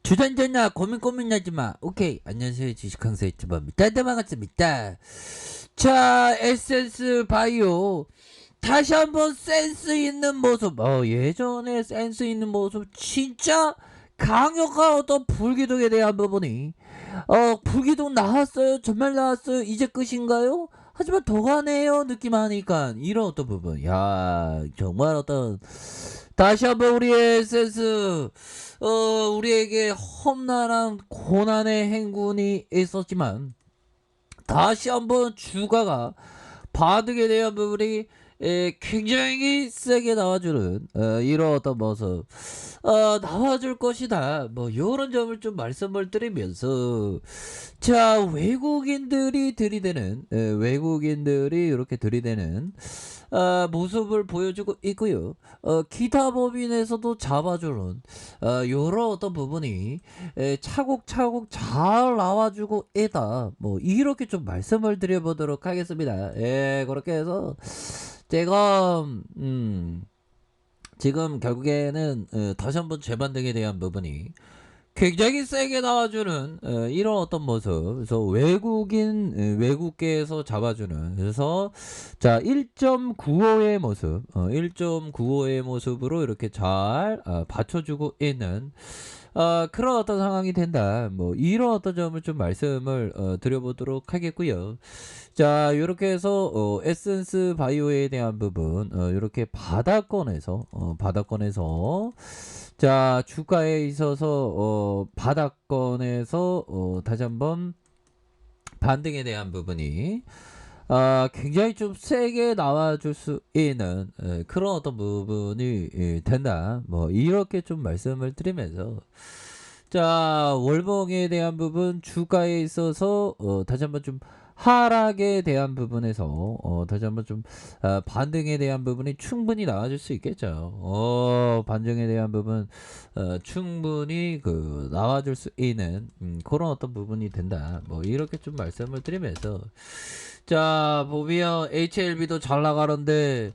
주전자나 고민하지 마. 오케이. 안녕하세요. 주식강사 유튜버입니다. 네, 반갑습니다. 자, 에센스 바이오. 다시 한번 센스 있는 모습. 예전에 센스 있는 모습 진짜 강력한 어떤 불기둥에 대한 부분이 불기둥 나왔어요. 정말 나왔어요. 이제 끝인가요? 하지만 더 가네요. 느낌 하니까 이런 어떤 부분. 야, 정말 어떤 다시 한번 우리의 센스 우리에게 험난한 고난의 행군이 있었지만 다시 한번 주가가 바둑에 대한 부분이 굉장히 세게 나와주는 이런 어떤 모습 나와줄 것이다. 뭐 이런 점을 좀 말씀을 드리면서 자, 외국인들이 이렇게 들이대는 모습을 보여주고 있고요. 기타 법인에서도 잡아주는 요런 어떤 부분이 차곡차곡 잘 나와주고 있다. 뭐 이렇게 좀 말씀을 드려보도록 하겠습니다. 그렇게 해서 제가 지금 결국에는 다시 한번 재반등에 대한 부분이 굉장히 세게 나와주는 이런 어떤 모습. 그래서 외국계에서 잡아주는, 그래서 자 1.95의 모습, 1.95의 모습으로 이렇게 잘 받쳐주고 있는 그런 어떤 상황이 된다. 뭐 이런 어떤 점을 좀 말씀을 드려보도록 하겠고요. 자, 이렇게 해서 에센스 바이오에 대한 부분 이렇게 바닥권에서 자, 주가에 있어서 바닥권에서 다시 한번 반등에 대한 부분이 굉장히 좀 세게 나와줄 수 있는 그런 어떤 부분이 된다. 뭐 이렇게 좀 말씀을 드리면서 자, 월봉에 대한 부분 주가에 있어서 다시 한번 좀 하락에 대한 부분에서 다시 한번 좀 반등에 대한 부분이 충분히 나와줄 수 있겠죠. 반등에 대한 부분 충분히 그 나와줄 수 있는 그런 어떤 부분이 된다. 뭐 이렇게 좀 말씀을 드리면서 자, 보면 HLB도 잘 나가는데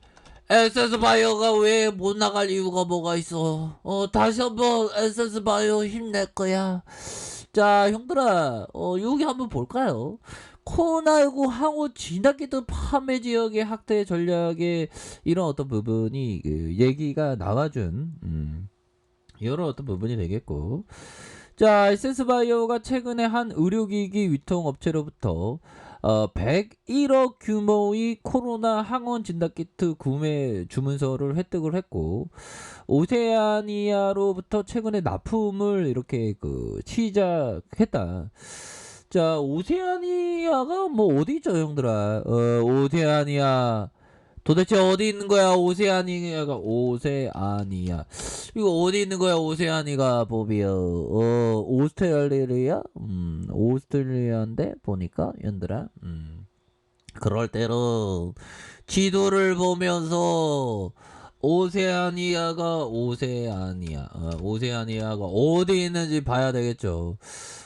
에센스 바이오가 왜 못 나갈 이유가 뭐가 있어? 다시 한번 에센스 바이오 힘낼 거야. 자, 형들아, 여기 한번 볼까요? 코로나19 항우 진단키트 판매 지역의 확대 전략의 이런 어떤 부분이 얘기가 나와준 이런 어떤 부분이 되겠고, 자, 에센스바이오가 최근에 한 의료기기 유통업체로부터 101억 규모의 코로나 항원 진단키트 구매 주문서를 획득을 했고, 오세아니아로부터 최근에 납품을 이렇게 시작했다. 자, 오세아니아가 뭐 어디죠, 형들아? 오세아니아 도대체 어디 있는 거야, 오세아니아. 이거 어디 있는 거야, 오세아니가, 보비어. 오스트레일리아? 오스트레일리아인데, 보니까, 연들아. 그럴 때로, 지도를 보면서, 오세아니아가 어디 있는지 봐야 되겠죠.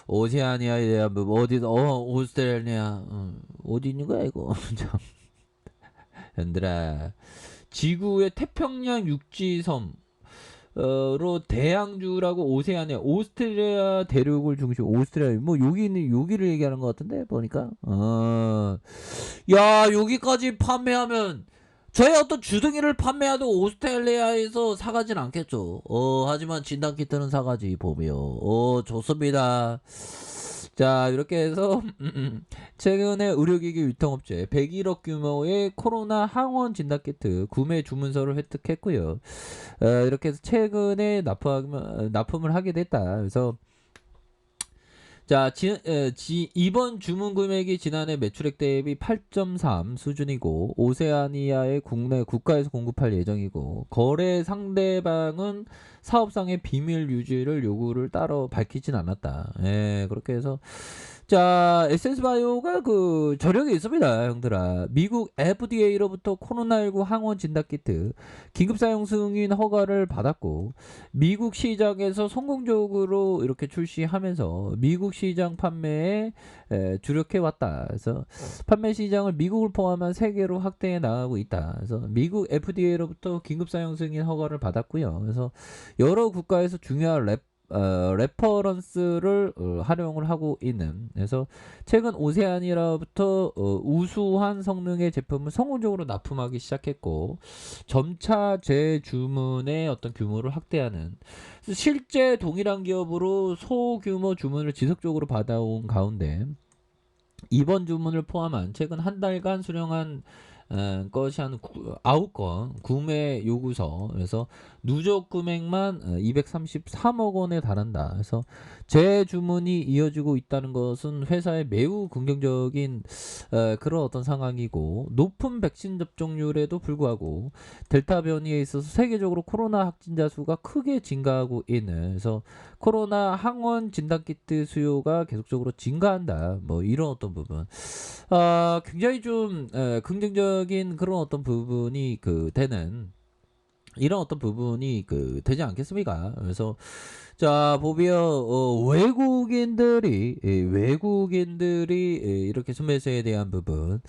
오세아니아에 대한 부분, 오스트레일리아. 어디 있는 거야, 이거. 연들아. 지구의 태평양 육지섬 로 대양주라고 오세안에 오스트레일리아 대륙을 중심 오스트레일리아 뭐 여기를 얘기하는 것 같은데 보니까 야, 여기까지 판매하면 저의 어떤 주둥이를 판매해도 오스트레일리아에서 사가진 않겠죠. 하지만 진단키트는 사가지 보며 좋습니다. 자, 이렇게 해서 최근에 의료기기 유통업체 101억 규모의 코로나 항원 진단키트 구매 주문서를 획득했고요. 이렇게 해서 최근에 납품을 하게 됐다. 그래서 자, 이번 주문 금액이 지난해 매출액 대비 8.3 수준이고, 오세아니아의 국가에서 공급할 예정이고, 거래 상대방은 사업상의 비밀 유지를 요구를 따로 밝히진 않았다. 그렇게 해서 자, 에센스바이오가 저력이 있습니다, 형들아. 미국 FDA로부터 코로나19 항원 진단키트 긴급 사용 승인 허가를 받았고, 미국 시장에서 성공적으로 이렇게 출시하면서 미국 시장 판매에 주력해 왔다. 그래서 판매 시장을 미국을 포함한 세계로 확대해 나가고 있다. 그래서 미국 FDA로부터 긴급 사용 승인 허가를 받았고요. 그래서 여러 국가에서 중요한 레퍼런스를 활용을 하고 있는, 그래서 최근 오세아니아로부터 우수한 성능의 제품을 성공적으로 납품하기 시작했고 점차 재주문의 어떤 규모를 확대하는, 실제 동일한 기업으로 소규모 주문을 지속적으로 받아온 가운데 이번 주문을 포함한 최근 한 달간 수령한 것이 한 9건 구매 요구서, 그래서 누적 금액만 233억 원에 달한다. 그래서 재주문이 이어지고 있다는 것은 회사의 매우 긍정적인 그런 어떤 상황이고, 높은 백신 접종률에도 불구하고 델타 변이에 있어서 세계적으로 코로나 확진자 수가 크게 증가하고 있는, 그래서 코로나 항원 진단키트 수요가 계속적으로 증가한다. 뭐 이런 어떤 부분, 굉장히 좀 긍정적인 그런 어떤 부분이 되는, 이런 어떤 부분이 되지 않겠습니까? 그래서 자 보면 외국인들이 이렇게 순매수에 대한 부분,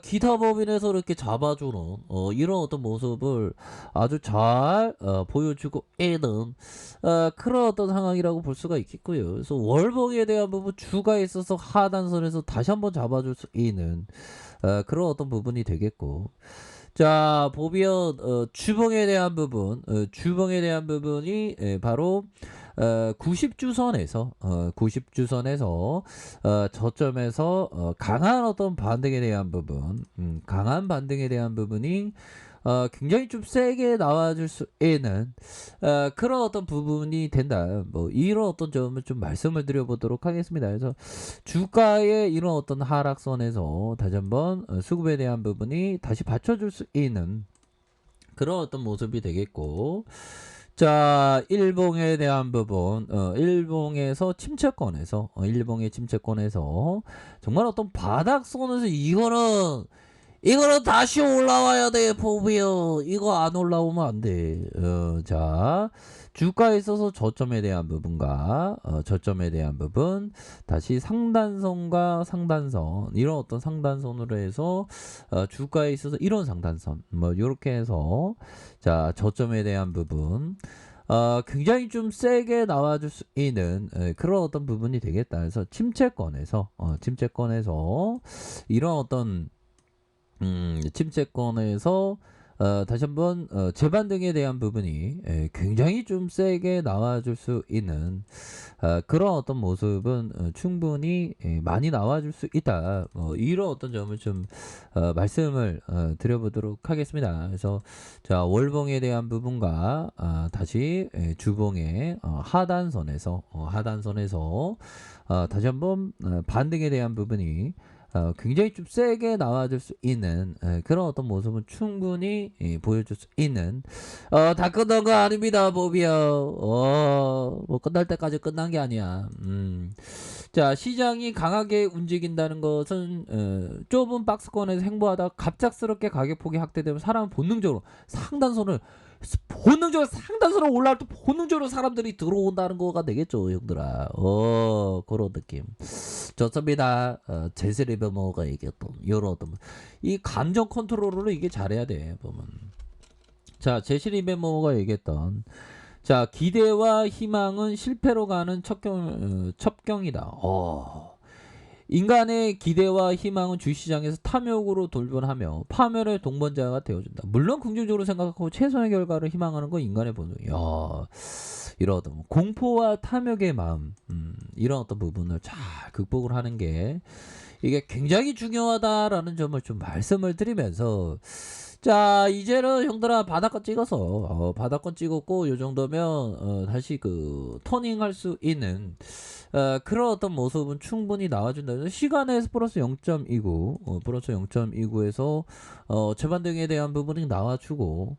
기타 법인에서 이렇게 잡아주는 이런 어떤 모습을 아주 잘 보여주고 있는 그런 어떤 상황이라고 볼 수가 있겠고요. 그래서 월봉에 대한 부분, 주가에 있어서 하단선에서 다시 한번 잡아줄 수 있는 그런 어떤 부분이 되겠고, 자 보면 주봉에 대한 부분, 주봉에 대한 부분이 바로 90주선에서 저점에서 강한 어떤 반등에 대한 부분, 강한 반등에 대한 부분이 굉장히 좀 세게 나와줄 수 있는 그런 어떤 부분이 된다. 뭐 이런 어떤 점을 좀 말씀을 드려보도록 하겠습니다. 그래서 주가의 이런 어떤 하락선에서 다시 한번 수급에 대한 부분이 다시 받쳐줄 수 있는 그런 어떤 모습이 되겠고, 자 일봉에 대한 부분, 일봉에서 침체권에서 일봉의 침체권에서 정말 어떤 바닥선에서 이거는 다시 올라와야 돼, 포비어. 이거 안 올라오면 안 돼. 자, 주가에 있어서 저점에 대한 부분과 저점에 대한 부분, 다시 상단선과 상단선, 이런 어떤 상단선으로 해서 주가에 있어서 이런 상단선, 뭐 이렇게 해서 자 저점에 대한 부분, 굉장히 좀 세게 나와줄 수 있는 그런 어떤 부분이 되겠다. 그래서 침체권에서 이런 어떤 침체권에서 다시 한번 재반등에 대한 부분이 굉장히 좀 세게 나와줄 수 있는 그런 어떤 모습은 충분히 많이 나와줄 수 있다. 이런 어떤 점을 좀 말씀을 드려보도록 하겠습니다. 그래서 자 월봉에 대한 부분과 다시 주봉의 하단선에서 다시 한번 반등에 대한 부분이 굉장히 좀 세게 나와줄 수 있는 그런 어떤 모습은 충분히 보여줄 수 있는, 다 끝난 거 아닙니다, 보비요. 뭐 끝날 때까지 끝난 게 아니야. 자 시장이 강하게 움직인다는 것은 좁은 박스권에서 행보하다 갑작스럽게 가격폭이 확대되면 사람은 상단선을 상단선으로 올라올 때 본능적으로 사람들이 들어온다는 거가 되겠죠, 형들아. 그런 느낌. 좋습니다. 제세 리버머가 얘기했던 이런 어떤 이 감정 컨트롤을 이게 잘해야 돼 보면. 자 제시 리버머가 얘기했던, 자 기대와 희망은 실패로 가는 첩경이다. 인간의 기대와 희망은 주시장에서 탐욕으로 돌변하며 파멸의 동반자가 되어준다. 물론 긍정적으로 생각하고 최선의 결과를 희망하는 건 인간의 본능이야. 이런 어떤 공포와 탐욕의 마음, 이런 어떤 부분을 잘 극복을 하는 게 이게 굉장히 중요하다라는 점을 좀 말씀을 드리면서, 자 이제는 형들아 바닥권 찍어서 바닥권 찍었고 요 정도면 다시 터닝할 수 있는 그런 어떤 모습은 충분히 나와준다. 시간에서 플러스 0.29 플러스 0.29에서 재반등에 대한 부분이 나와주고,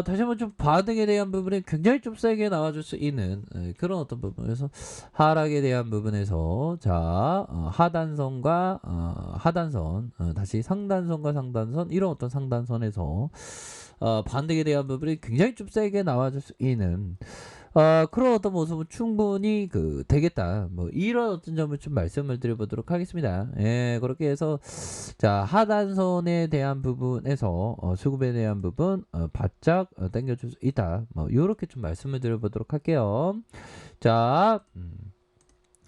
다시 한번 좀 반등에 대한 부분이 굉장히 좀 세게 나와줄 수 있는 그런 어떤 부분에서 하락에 대한 부분에서 자 하단선과 하단선, 다시 상단선과 상단선, 이런 어떤 상단선에서 반등에 대한 부분이 굉장히 좀 세게 나와줄 수 있는 그런 어떤 모습은 충분히 되겠다. 뭐 이런 어떤 점을 좀 말씀을 드려보도록 하겠습니다. 예, 그렇게 해서 자 하단선에 대한 부분에서 수급에 대한 부분 바짝 당겨줄 수 있다. 뭐 요렇게 좀 말씀을 드려보도록 할게요. 자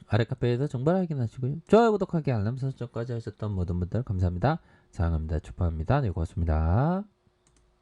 아래 카페에서 정보를 확인하시고요. 좋아요, 구독하기, 알람 설정까지 하셨던 모든 분들 감사합니다. 사랑합니다. 축하합니다. 네, 고맙습니다.